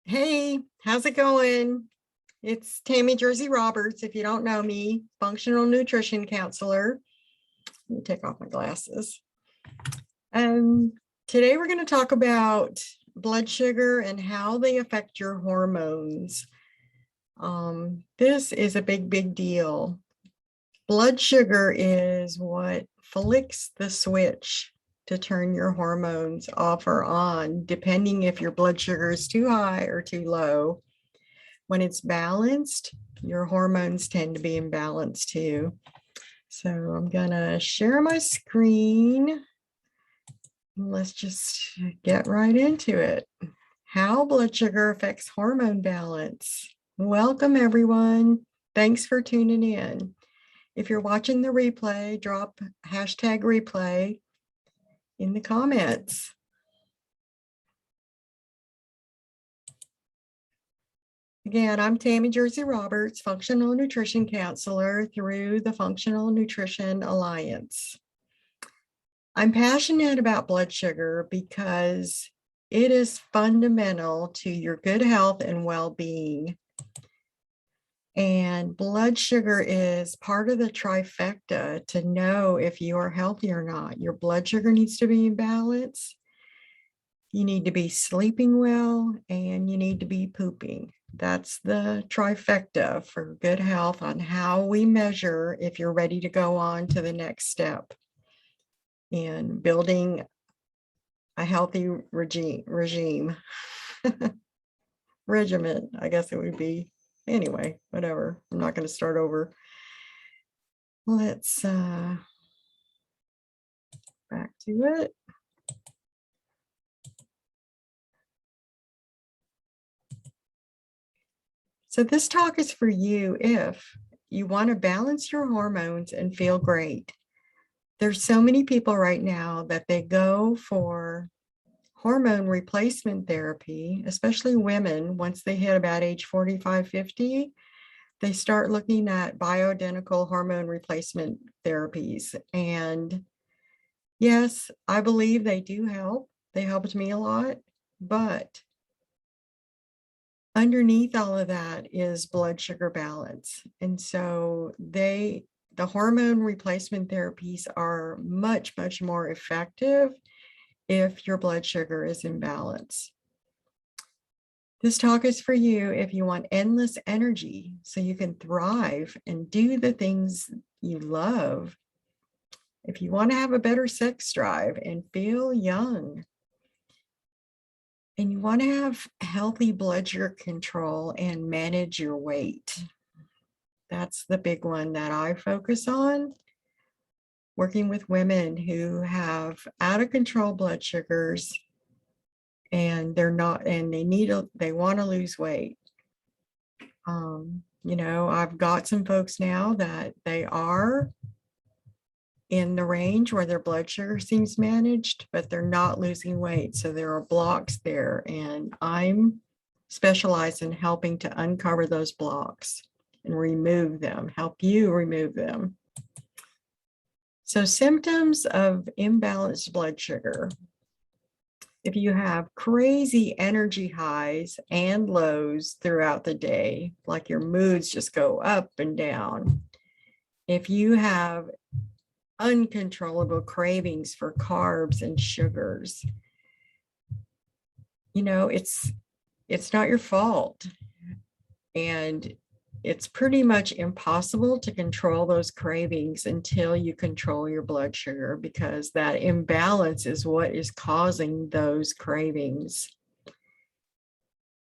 Hey, how's it going? It's Tami Jersey Roberts. If you don't know me, functional nutrition counselor. Let me take off my glasses. Um, Today we're going to talk about blood sugar and how they affect your hormones. This is a big deal. Blood sugar is what flicks the switch to turn your hormones off or on, depending if your blood sugar is too high or too low. When it's balanced, your hormones tend to be in balance too. So I'm gonna share my screen. Let's just get right into it. How blood sugar affects hormone balance. Welcome everyone. Thanks for tuning in. If you're watching the replay, drop hashtag replay in the comments. Again, I'm Tami Jersey Roberts, Functional Nutrition Counselor through the Functional Nutrition Alliance. I'm passionate about blood sugar because it is fundamental to your good health and well-being. And blood sugar is part of the trifecta to know if you are healthy or not. Your blood sugar needs to be in balance. You need to be sleeping well, and you need to be pooping. That's the trifecta for good health on how we measure if you're ready to go on to the next step in building a healthy regimen, I guess it would be. Anyway, whatever. I'm not going to start over. Let's back to it. So this talk is for you if you want to balance your hormones and feel great. There's so many people right now that they go for hormone replacement therapy, especially women. Once they hit about age 45, 50, they start looking at bioidentical hormone replacement therapies. And yes, I believe they do help. They helped me a lot, but underneath all of that is blood sugar balance. And so the hormone replacement therapies are much more effective if your blood sugar is in balance. This talk is for you if you want endless energy so you can thrive and do the things you love. If you want to have a better sex drive and feel young, and you want to have healthy blood sugar control and manage your weight. That's the big one that I focus on. Working with women who have out of control blood sugars and they want to lose weight. I've got some folks now that they are in the range where their blood sugar seems managed, but they're not losing weight. So there are blocks there, and I'm specialized in helping to uncover those blocks and remove them, help you remove them. So symptoms of imbalanced blood sugar. If you have crazy energy highs and lows throughout the day, like your moods just go up and down. If you have uncontrollable cravings for carbs and sugars, it's not your fault. And it's pretty much impossible to control those cravings until you control your blood sugar, because that imbalance is what is causing those cravings.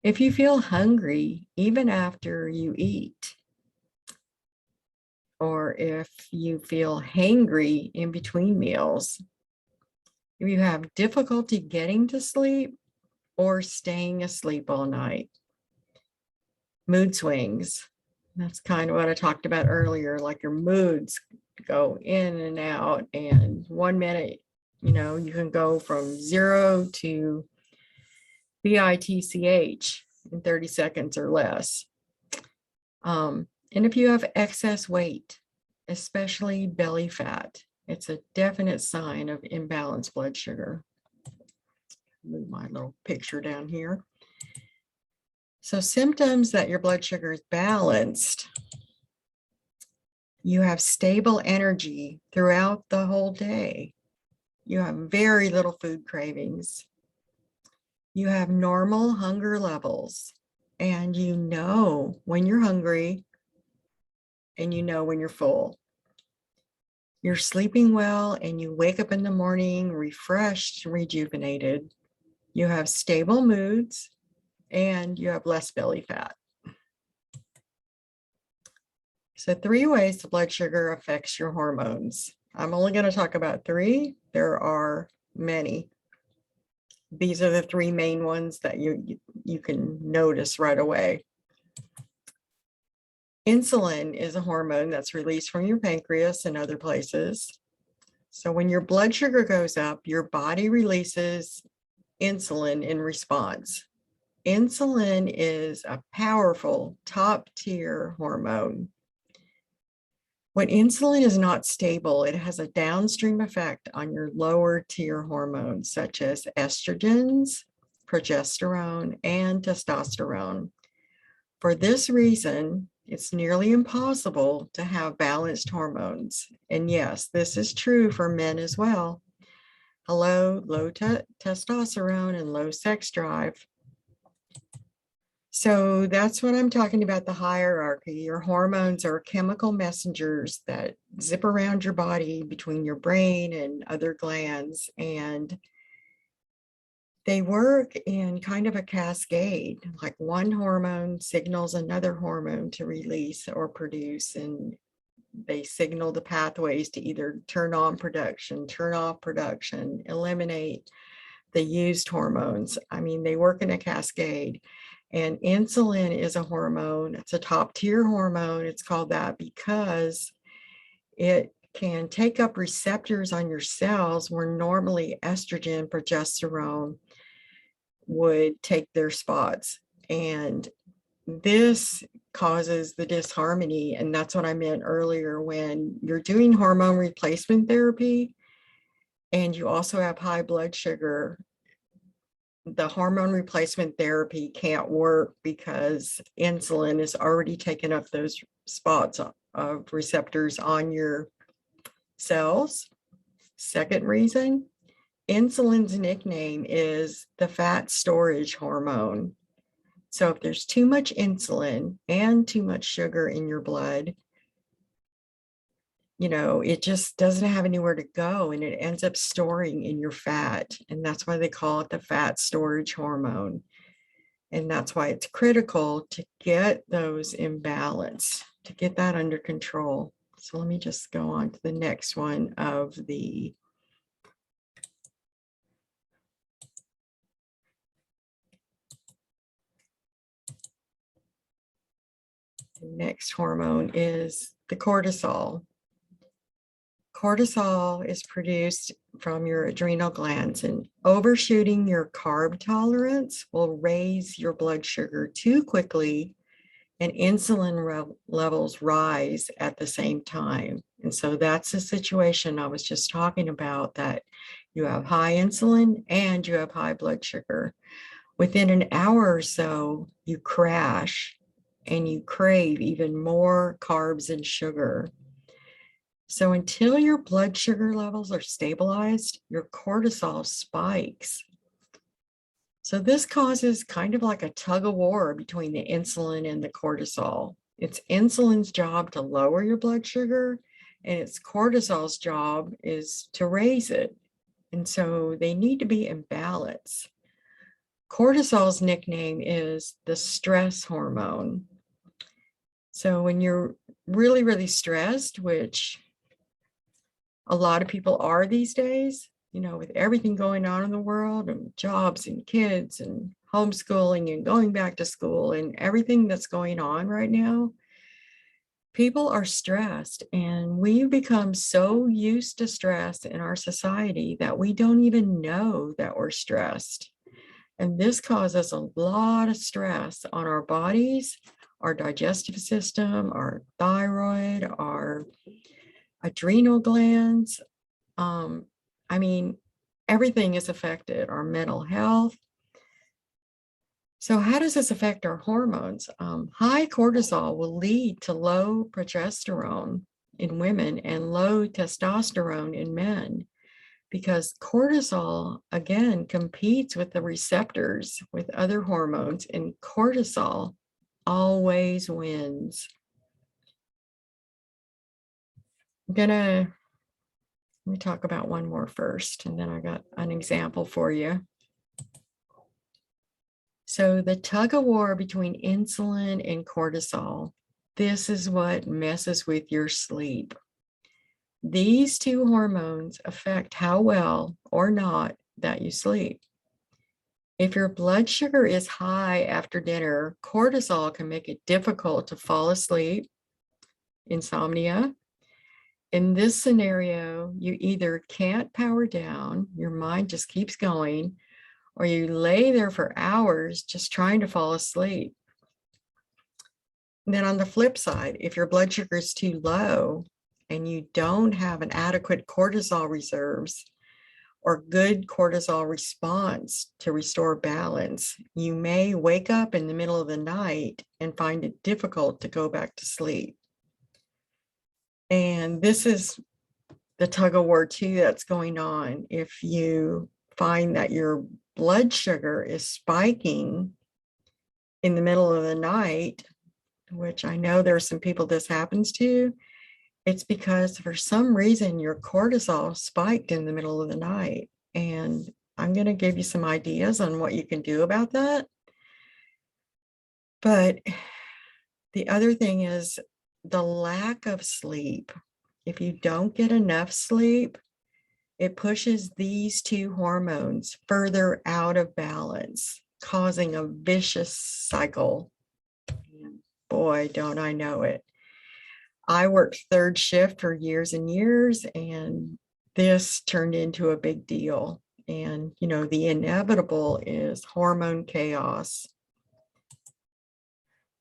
If you feel hungry even after you eat, or if you feel hangry in between meals, if you have difficulty getting to sleep or staying asleep all night, mood swings. That's kind of what I talked about earlier, like your moods go in and out, and 1 minute, you can go from 0 to BITCH in 30 seconds or less. And if you have excess weight, especially belly fat, it's a definite sign of imbalanced blood sugar. Move my little picture down here. So symptoms that your blood sugar is balanced: you have stable energy throughout the whole day. You have very little food cravings. You have normal hunger levels, and you know when you're hungry and you know when you're full. You're sleeping well and you wake up in the morning refreshed, rejuvenated. You have stable moods and you have less belly fat. So 3 ways the blood sugar affects your hormones. I'm only going to talk about 3. There are many. These are the 3 main ones that you can notice right away. Insulin is a hormone that's released from your pancreas and other places. So when your blood sugar goes up, your body releases insulin in response. Insulin is a powerful top-tier hormone. When insulin is not stable, it has a downstream effect on your lower tier hormones, such as estrogens, progesterone, and testosterone. For this reason, it's nearly impossible to have balanced hormones. And yes, this is true for men as well. Hello, low testosterone and low sex drive. So that's what I'm talking about, the hierarchy. Your hormones are chemical messengers that zip around your body between your brain and other glands, and they work in kind of a cascade, like one hormone signals another hormone to release or produce, and they signal the pathways to either turn on production, turn off production, eliminate the used hormones. I mean, they work in a cascade. And insulin is a hormone. It's a top tier hormone. It's called that because it can take up receptors on your cells where normally estrogen, progesterone would take their spots. And this causes the disharmony. And that's what I meant earlier. When you're doing hormone replacement therapy and you also have high blood sugar, the hormone replacement therapy can't work because insulin is already taken up those spots of receptors on your cells. Second reason, insulin's nickname is the fat storage hormone. So if there's too much insulin and too much sugar in your blood, you know, it just doesn't have anywhere to go and it ends up storing in your fat. And that's why they call it the fat storage hormone. And that's why it's critical to get those in balance, to get that under control. So let me just go on to the next one of the next hormone is the cortisol. Cortisol is produced from your adrenal glands, and overshooting your carb tolerance will raise your blood sugar too quickly, and insulin levels rise at the same time. And so that's the situation I was just talking about, that you have high insulin and you have high blood sugar. Within an hour or so, you crash and you crave even more carbs and sugar. So until your blood sugar levels are stabilized, your cortisol spikes. So this causes kind of like a tug of war between the insulin and the cortisol. It's insulin's job to lower your blood sugar, and it's cortisol's job is to raise it. And so they need to be in balance. Cortisol's nickname is the stress hormone. So when you're really, really stressed, which a lot of people are these days, you know, with everything going on in the world and jobs and kids and homeschooling and going back to school and everything that's going on right now, people are stressed, and we've become so used to stress in our society that we don't even know that we're stressed. And this causes a lot of stress on our bodies, our digestive system, our thyroid, our adrenal glands. I mean, everything is affected, our mental health. So how does this affect our hormones? High cortisol will lead to low progesterone in women and low testosterone in men, because cortisol, again, competes with the receptors with other hormones, and cortisol always wins. Let me talk about one more first, and then I got an example for you. So the tug of war between insulin and cortisol, this is what messes with your sleep. These two hormones affect how well or not that you sleep. If your blood sugar is high after dinner, cortisol can make it difficult to fall asleep, insomnia. In this scenario, you either can't power down, your mind just keeps going, or you lay there for hours just trying to fall asleep. And then on the flip side, if your blood sugar is too low and you don't have an adequate cortisol reserves or good cortisol response to restore balance, you may wake up in the middle of the night and find it difficult to go back to sleep. And this is the tug of war too that's going on. If you find that your blood sugar is spiking in the middle of the night, which I know there are some people this happens to, it's because for some reason your cortisol spiked in the middle of the night. And I'm going to give you some ideas on what you can do about that. But the other thing is the lack of sleep. If you don't get enough sleep, it pushes these two hormones further out of balance, causing a vicious cycle. And boy, don't I know it. I worked third shift for years and years, and this turned into a big deal. And, you know, the inevitable is hormone chaos.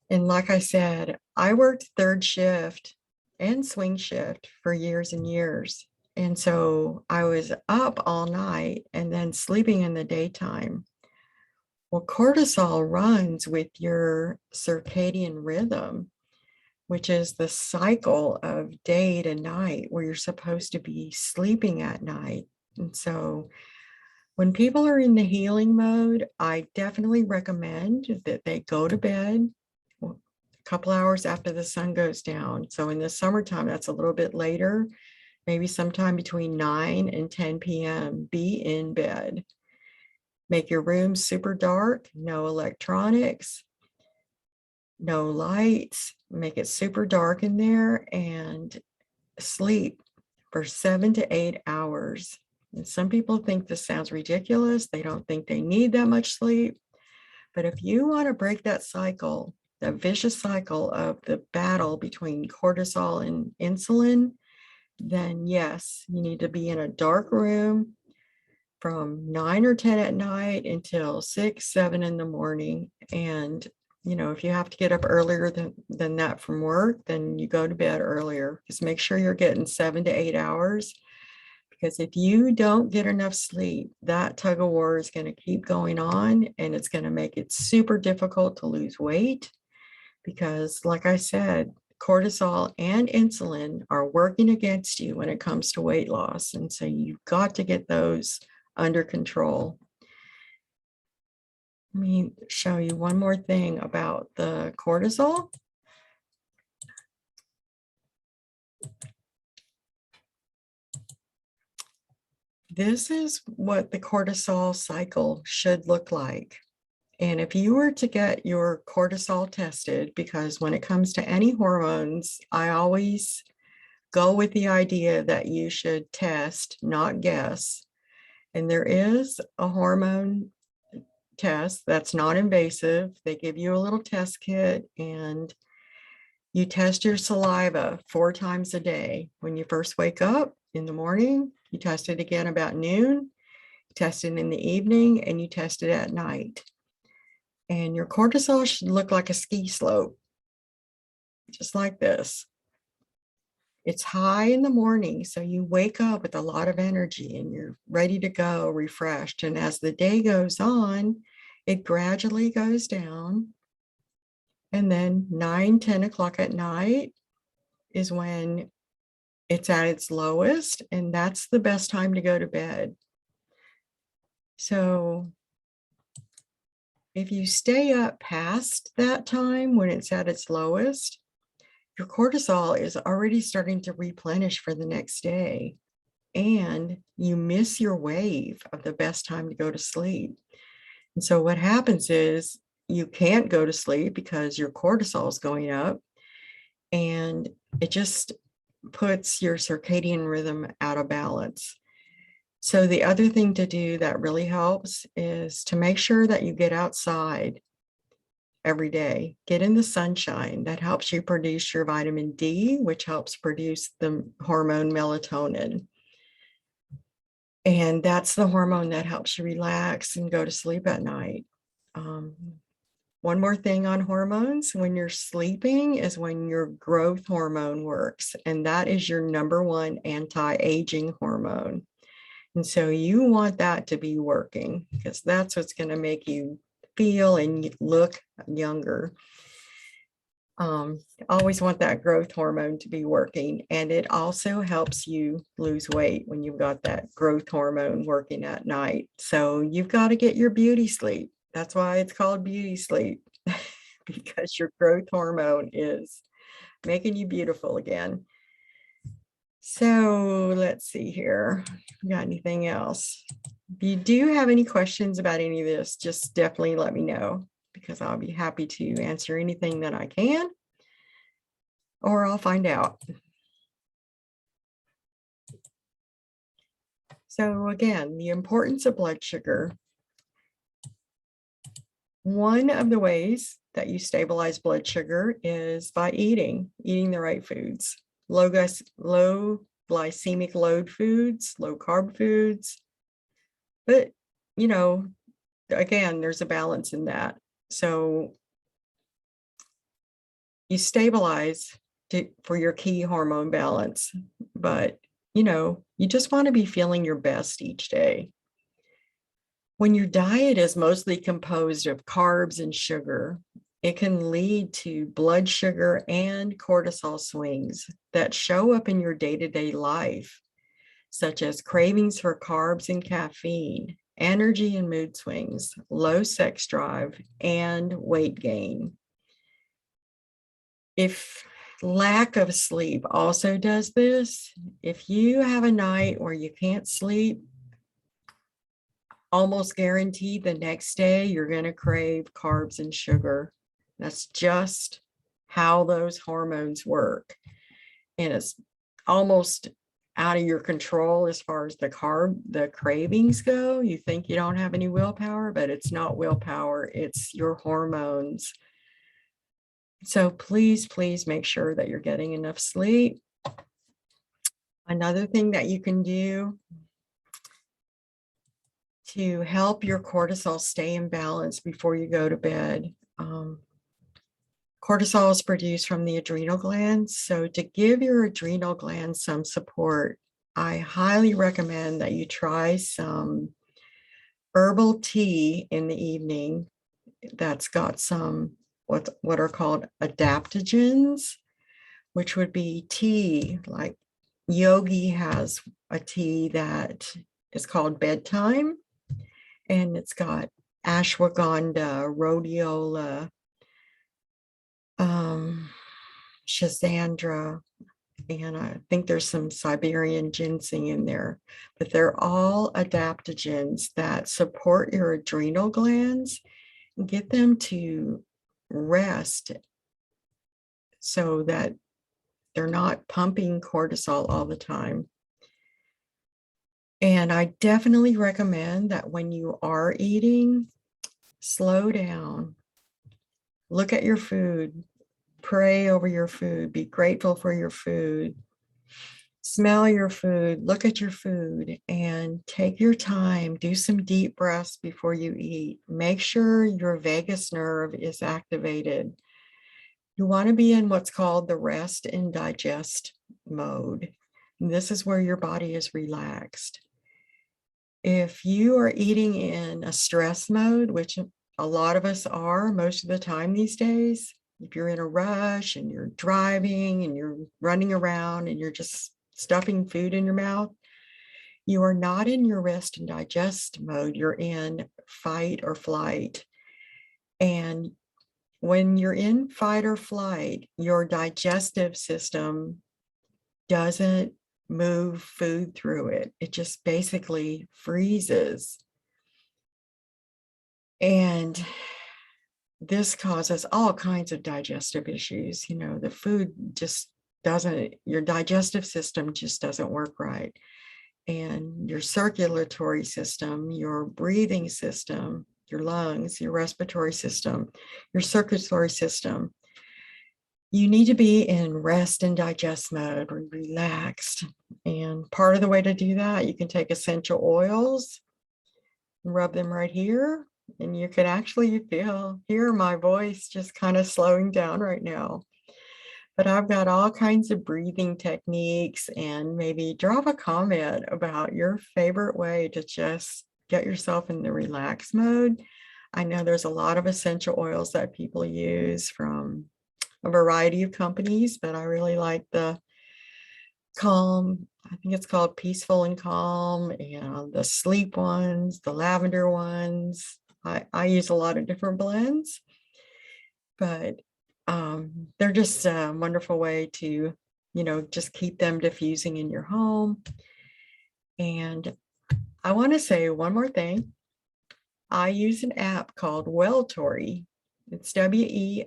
And like I said, I worked third shift and swing shift for years and years. And so I was up all night and then sleeping in the daytime. Well, cortisol runs with your circadian rhythm, which is the cycle of day to night where you're supposed to be sleeping at night. And so when people are in the healing mode, I definitely recommend that they go to bed a couple hours after the sun goes down. So in the summertime, that's a little bit later. Maybe sometime between 9 and 10 p.m., be in bed. Make your room super dark, no electronics, no lights, make it super dark in there, and sleep for 7 to 8 hours. And some people think this sounds ridiculous. They don't think they need that much sleep. But if you want to break that cycle, the vicious cycle of the battle between cortisol and insulin, then yes, you need to be in a dark room from 9 or 10 at night until 6, 7 in the morning. And, you know, if you have to get up earlier than that from work, then you go to bed earlier. Just make sure you're getting 7 to 8 hours. Because if you don't get enough sleep, that tug of war is going to keep going on, and it's going to make it super difficult to lose weight. Because like I said, cortisol and insulin are working against you when it comes to weight loss. And so you've got to get those under control. Let me show you one more thing about the cortisol. This is what the cortisol cycle should look like. And if you were to get your cortisol tested, because when it comes to any hormones, I always go with the idea that you should test, not guess. And there is a hormone test that's not invasive. They give you a little test kit and you test your saliva 4 times a day. When you first wake up in the morning, you test it again about noon, you test it in the evening, and you test it at night. And your cortisol should look like a ski slope, just like this. It's high in the morning, so you wake up with a lot of energy and you're ready to go, refreshed. And as the day goes on, it gradually goes down. And then 9, 10 o'clock at night is when it's at its lowest, and that's the best time to go to bed. So if you stay up past that time when it's at its lowest, your cortisol is already starting to replenish for the next day, and you miss your wave of the best time to go to sleep. And so what happens is you can't go to sleep because your cortisol is going up, and it just puts your circadian rhythm out of balance. So the other thing to do that really helps is to make sure that you get outside every day. Get in the sunshine. That helps you produce your vitamin D, which helps produce the hormone melatonin. And that's the hormone that helps you relax and go to sleep at night. One more thing on hormones, when you're sleeping is when your growth hormone works, and that is your number one anti-aging hormone. And so you want that to be working because that's what's going to make you feel and look younger. Always want that growth hormone to be working, and it also helps you lose weight when you've got that growth hormone working at night. So you've got to get your beauty sleep. That's why it's called beauty sleep, because your growth hormone is making you beautiful again. So let's see here. Got anything else? If you do have any questions about any of this, just definitely let me know, because I'll be happy to answer anything that I can, or I'll find out. So again, the importance of blood sugar. One of the ways that you stabilize blood sugar is by eating the right foods. Low glycemic load foods, low carb foods. But, you know, again, there's a balance in that. So you stabilize for your key hormone balance, but, you know, you just want to be feeling your best each day. When your diet is mostly composed of carbs and sugar, it can lead to blood sugar and cortisol swings that show up in your day-to-day life, such as cravings for carbs and caffeine, energy and mood swings, low sex drive, and weight gain. If lack of sleep also does this, if you have a night where you can't sleep, almost guaranteed the next day you're going to crave carbs and sugar. That's just how those hormones work. And it's almost out of your control as far as the cravings go. You think you don't have any willpower, but it's not willpower, it's your hormones. So please, please make sure that you're getting enough sleep. Another thing that you can do to help your cortisol stay in balance before you go to bed. Cortisol is produced from the adrenal glands. So to give your adrenal glands some support, I highly recommend that you try some herbal tea in the evening that's got some what are called adaptogens, which would be tea. Like Yogi has a tea that is called bedtime, and it's got ashwagandha, rhodiola, schizandra, and I think there's some Siberian ginseng in there, but they're all adaptogens that support your adrenal glands and get them to rest so that they're not pumping cortisol all the time. And I definitely recommend that when you are eating, slow down, look at your food, pray over your food, be grateful for your food, smell your food, look at your food, and take your time, do some deep breaths before you eat. Make sure your vagus nerve is activated. You want to be in what's called the rest and digest mode. And this is where your body is relaxed. If you are eating in a stress mode, which a lot of us are most of the time these days. If you're in a rush and you're driving and you're running around and you're just stuffing food in your mouth, you are not in your rest and digest mode. You're in fight or flight. And when you're in fight or flight, your digestive system doesn't move food through it. It just basically freezes. And this causes all kinds of digestive issues. You know, the food just doesn't, your digestive system just doesn't work right. And your circulatory system, your breathing system, your lungs, your respiratory system, your circulatory system, you need to be in rest and digest mode, relaxed. And part of the way to do that, you can take essential oils and rub them right here. And you can actually hear my voice just kind of slowing down right now. But I've got all kinds of breathing techniques, and maybe drop a comment about your favorite way to just get yourself in the relax mode. I know there's a lot of essential oils that people use from a variety of companies, but I really like the calm, I think it's called Peaceful and Calm, and the sleep ones, the lavender ones. I use a lot of different blends, but they're just a wonderful way to, you know, just keep them diffusing in your home. And I want to say one more thing. I use an app called Welltory. It's Welltory.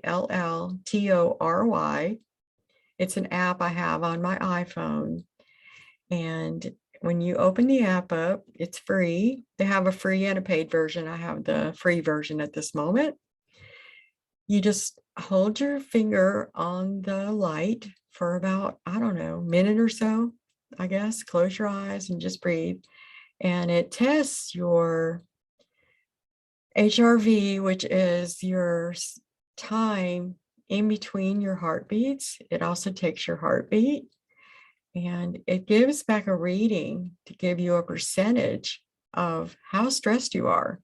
It's an app I have on my iPhone. And when you open the app up, it's free. They have a free and a paid version. I have the free version at this moment. You just hold your finger on the light for about, I don't know, a minute or so, I guess. Close your eyes and just breathe. And it tests your HRV, which is your time in between your heartbeats. It also takes your heartbeat, and it gives back a reading to give you a percentage of how stressed you are.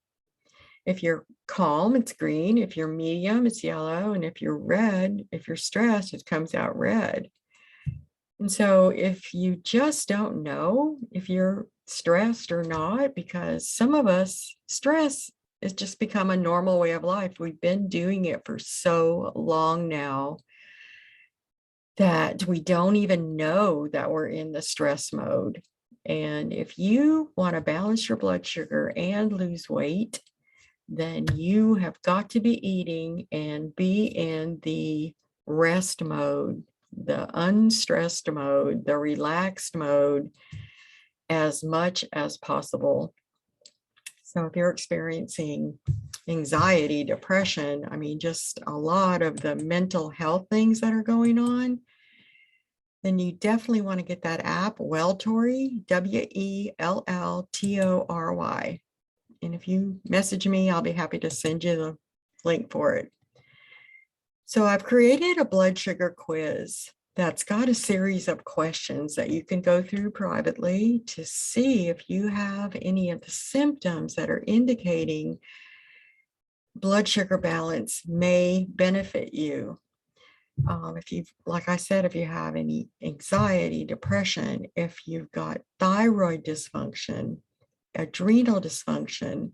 If you're calm, it's green. If you're medium, it's yellow. And if you're red, if you're stressed, it comes out red. And so if you just don't know if you're stressed or not, because some of us, stress has just become a normal way of life. We've been doing it for so long now that we don't even know that we're in the stress mode. And if you want to balance your blood sugar and lose weight, then you have got to be eating and be in the rest mode, the unstressed mode, the relaxed mode as much as possible. So if you're experiencing anxiety, depression, I mean, just a lot of the mental health things that are going on, then you definitely want to get that app, Welltory, Welltory. And if you message me, I'll be happy to send you the link for it. So I've created a blood sugar quiz that's got a series of questions that you can go through privately to see if you have any of the symptoms that are indicating blood sugar balance may benefit you. If you've, like I said, if you have any anxiety, depression, if you've got thyroid dysfunction, adrenal dysfunction,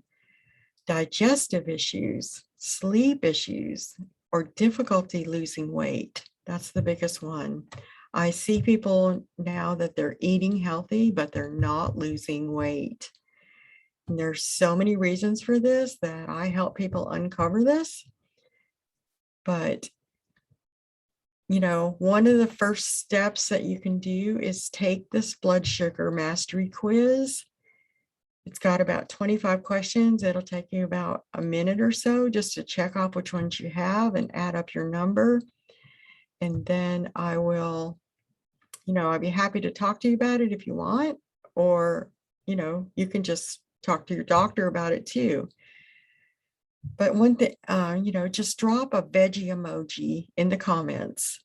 digestive issues, sleep issues, or difficulty losing weight. That's the biggest one. I see people now that they're eating healthy, but they're not losing weight. And there's so many reasons for this that I help people uncover this. But, you know, one of the first steps that you can do is take this blood sugar mastery quiz. It's got about 25 questions. It'll take you about a minute or so just to check off which ones you have and add up your number. And then I will, you know, I'd be happy to talk to you about it if you want, or, you know, you can just talk to your doctor about it too. But one thing, you know, just drop a veggie emoji in the comments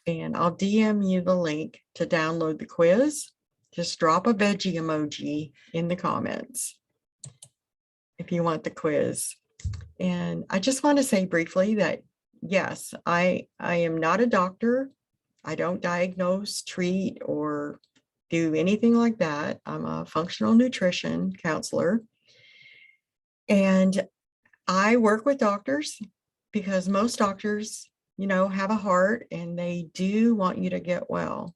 and I'll DM you the link to download the quiz. Just drop a veggie emoji in the comments if you want the quiz. And I just want to say briefly that, yes, I am not a doctor. I don't diagnose, treat, or do anything like that. I'm a functional nutrition counselor. And I work with doctors because most doctors, have a heart and they do want you to get well.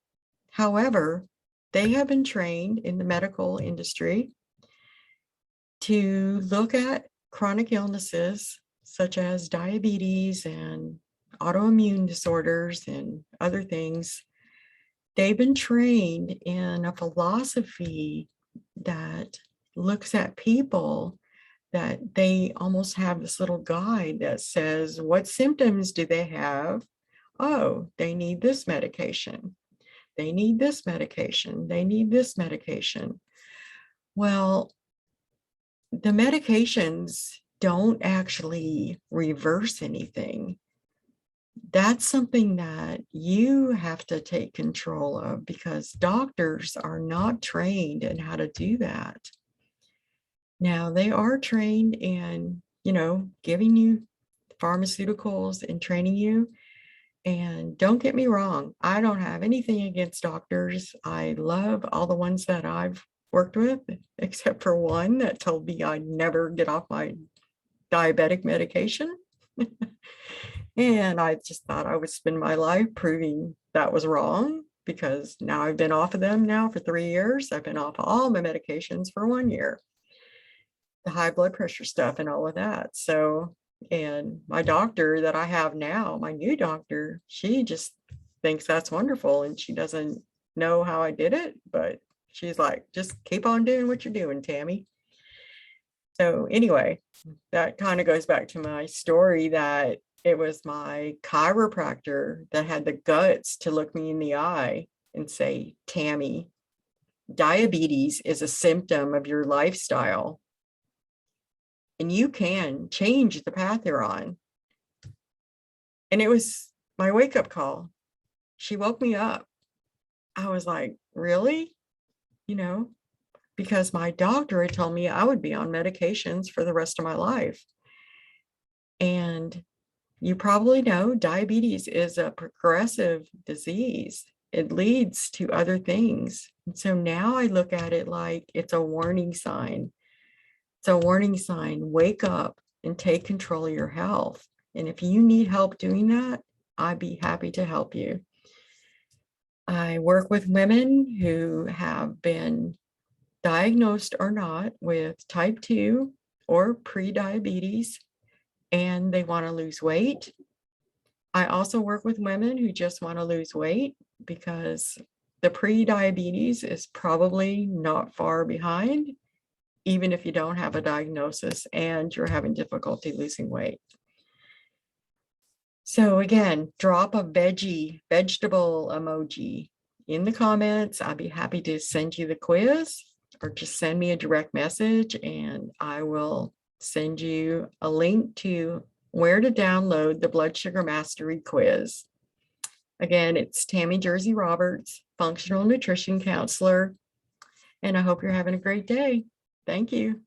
However, they have been trained in the medical industry to look at chronic illnesses such as diabetes and autoimmune disorders and other things. They've been trained in a philosophy that looks at people, that they almost have this little guide that says, what symptoms do they have? Oh, they need this medication. They need this medication. They need this medication. Well, the medications don't actually reverse anything. That's something that you have to take control of, because doctors are not trained in how to do that. Now, they are trained in, giving you pharmaceuticals and training you. And don't get me wrong, I don't have anything against doctors. I love all the ones that I've worked with, except for one that told me I'd never get off my diabetic medication. And I just thought I would spend my life proving that was wrong, because now I've been off of them now for 3 years. I've been off all my medications for 1 year, the high blood pressure stuff and all of that. So, and my doctor that I have now, my new doctor, she just thinks that's wonderful, and she doesn't know how I did it, but she's like, just keep on doing what you're doing, Tami. So anyway, that kind of goes back to my story that it was my chiropractor that had the guts to look me in the eye and say, Tami, diabetes is a symptom of your lifestyle, and you can change the path you're on. And it was my wake-up call. She woke me up. I was like, really? Because my doctor had told me I would be on medications for the rest of my life. And you probably know diabetes is a progressive disease. It leads to other things. And so now I look at it like it's a warning sign. It's a warning sign. Wake up and take control of your health. And if you need help doing that, I'd be happy to help you. I work with women who have been diagnosed or not with type 2 or pre-diabetes, and they want to lose weight. I also work with women who just want to lose weight, because the pre-diabetes is probably not far behind, even if you don't have a diagnosis and you're having difficulty losing weight. So again, drop a vegetable emoji in the comments. I'd be happy to send you the quiz, or just send me a direct message and I will send you a link to where to download the Blood Sugar Mastery quiz. Again, it's Tami Jersey Roberts, functional nutrition counselor, and I hope you're having a great day. Thank you.